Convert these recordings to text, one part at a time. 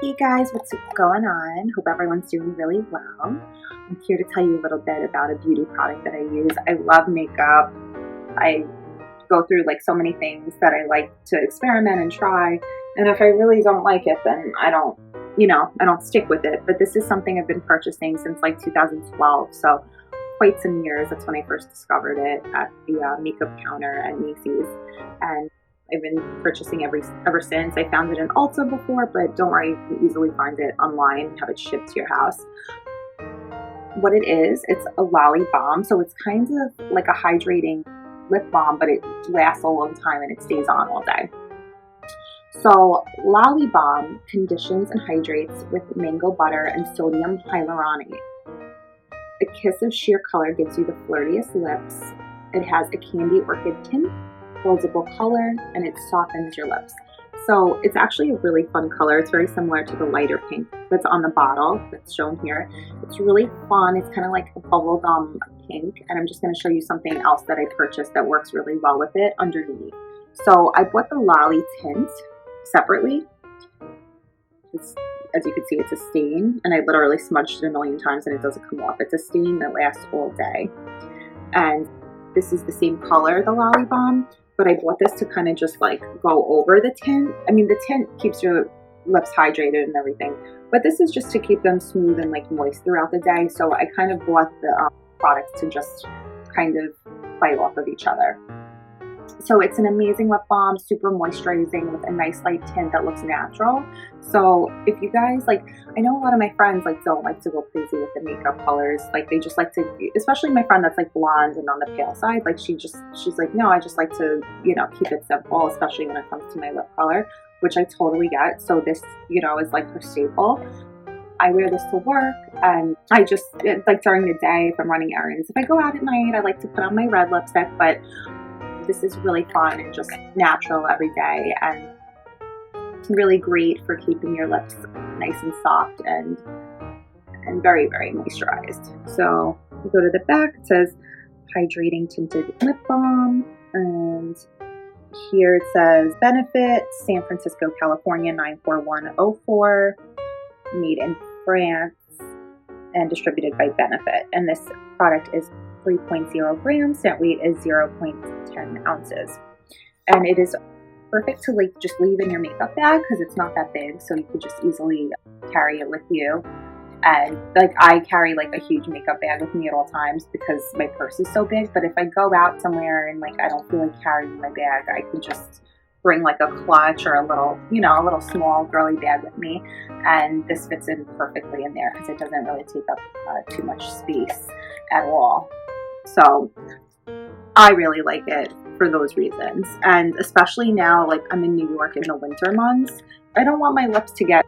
Hey guys, what's going on? Hope everyone's doing really well. I'm here to tell you a little bit about a beauty product that I use. I love makeup. I go through like so many things that I like to experiment and try. And if I really don't like it, then I don't stick with it. But this is something I've been purchasing since like 2012. So quite some years. That's when I first discovered it at the makeup counter at Macy's. And I've been purchasing ever since. I found it in Ulta before, but don't worry, you can easily find it online and have it shipped to your house. What it is, it's a Lollibalm, so it's kind of like a hydrating lip balm, but it lasts a long time and it stays on all day. So Lollibalm conditions and hydrates with mango butter and sodium hyaluronate. A kiss of sheer color gives you the flirtiest lips. It has a Candy-orchid tint, buildable color, and it softens your lips. So it's actually a really fun color. It's very similar to the lighter pink that's on the bottle that's shown here. It's really fun. It's kind of like a bubblegum pink, and I'm just going to show you something else that I purchased that works really well with it underneath. So I bought the Lolly tint separately. As you can see, it's a stain, and I literally smudged it a million times and it doesn't come off. It's a stain that lasts all day. And this is the same color, the Lollibalm, but I bought this to kind of just like go over the tint. I mean, the tint keeps your lips hydrated and everything, but this is just to keep them smooth and like moist throughout the day. So I kind of bought the products to just kind of fight off of each other. So it's an amazing lip balm, super moisturizing with a nice light tint that looks natural. So if you guys like, I know a lot of my friends like don't like to go crazy with the makeup colors. Like they just like to, especially my friend that's like blonde and on the pale side, like she's like, no, I just like to, keep it simple, especially when it comes to my lip color, which I totally get. So this, is like her staple. I wear this to work, and I just, like during the day, if I'm running errands, if I go out at night, I like to put on my red lipstick, but this is really fun and just natural every day, and really great for keeping your lips nice and soft and very, very moisturized. So you go to the back, it says hydrating tinted lip balm, and here it says Benefit, San Francisco, California 94104, made in France and distributed by Benefit. And this product is 3.0 grams, net weight is 0.10 ounces. And it is perfect to like just leave in your makeup bag because it's not that big, so you could just easily carry it with you. And like I carry like a huge makeup bag with me at all times because my purse is so big, but if I go out somewhere and like I don't feel like carrying my bag, I could just bring like a clutch or a little small girly bag with me, and this fits in perfectly in there because it doesn't really take up too much space at all. So I really like it for those reasons, and especially now, like I'm in New York in the winter months, I don't want my lips to get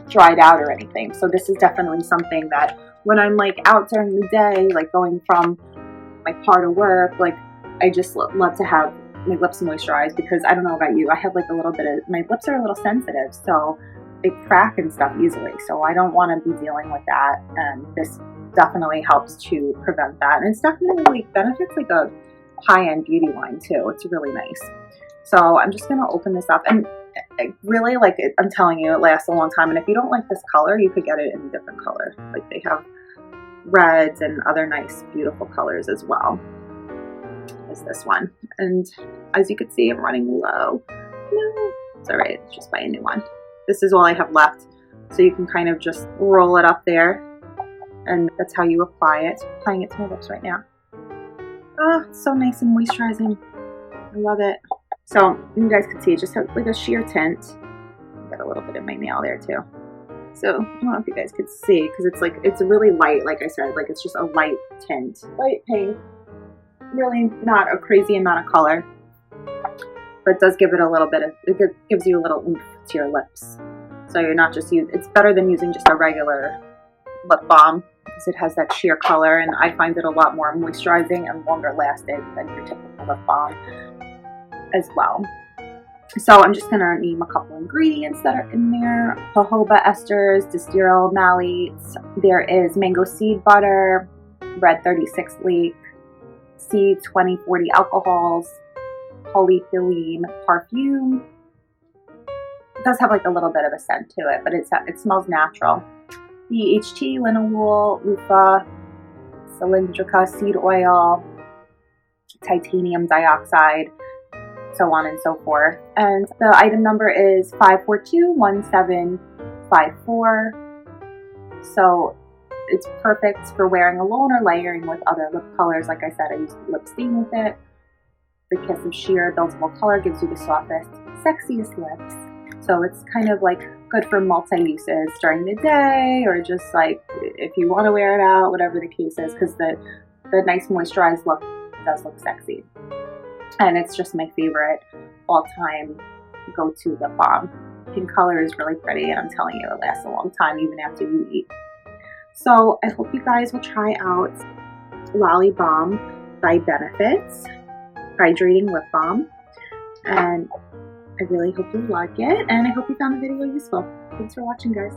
dried out or anything. So this is definitely something that when I'm like out during the day, like going from my car to work, like I just love to have my lips moisturized, because I don't know about you, I have like a little bit of, my lips are a little sensitive, so they crack and stuff easily, so I don't want to be dealing with that, and this definitely helps to prevent that. And it's definitely like benefits like a high-end beauty line too. It's really nice. So I'm just going to open this up, and I really like it. I'm telling you, it lasts a long time, and if you don't like this color, you could get it in a different color. Like they have reds and other nice beautiful colors as well as this one. And as you can see, I'm running low. No, it's all right, just buy a new one. This is all I have left, so you can kind of just roll it up there, and that's how you apply it. I'm applying it to my lips right now. Oh, it's so nice and moisturizing. I love it. So you guys can see it just has like a sheer tint. Got a little bit in my nail there too. So I don't know if you guys could see, because it's really light, like I said, like it's just a light tint, light pink. Really not a crazy amount of color, but it does give it a little bit of, it gives you a little oomph to your lips. So you're not just it's better than using just a regular lip balm, because it has that sheer color, and I find it a lot more moisturizing and longer lasting than your typical lip balm as well. So I'm just going to name a couple ingredients that are in there. Jojoba esters, distyryl malates. There is mango seed butter, red 36 leaf, C2040 alcohols, polyethylene perfume, It does have like a little bit of a scent to it, but it smells natural. DHT, linalool, loofah, cylindrica seed oil, titanium dioxide, so on and so forth. And the item number is 5421754. So it's perfect for wearing alone or layering with other lip colors. Like I said, I use lip stain with it. The Kiss of Sheer Buildable color gives you the softest, sexiest lips. So it's kind of like good for multi-uses during the day, or just like if you want to wear it out, whatever the case is, because the nice moisturized look does look sexy. And it's just my favorite all-time go-to lip balm. Pink color is really pretty, and I'm telling you, it lasts a long time even after you eat. So I hope you guys will try out Lollibalm by Benefits Hydrating Lip Balm. And I really hope you like it, and I hope you found the video useful. Thanks for watching, guys.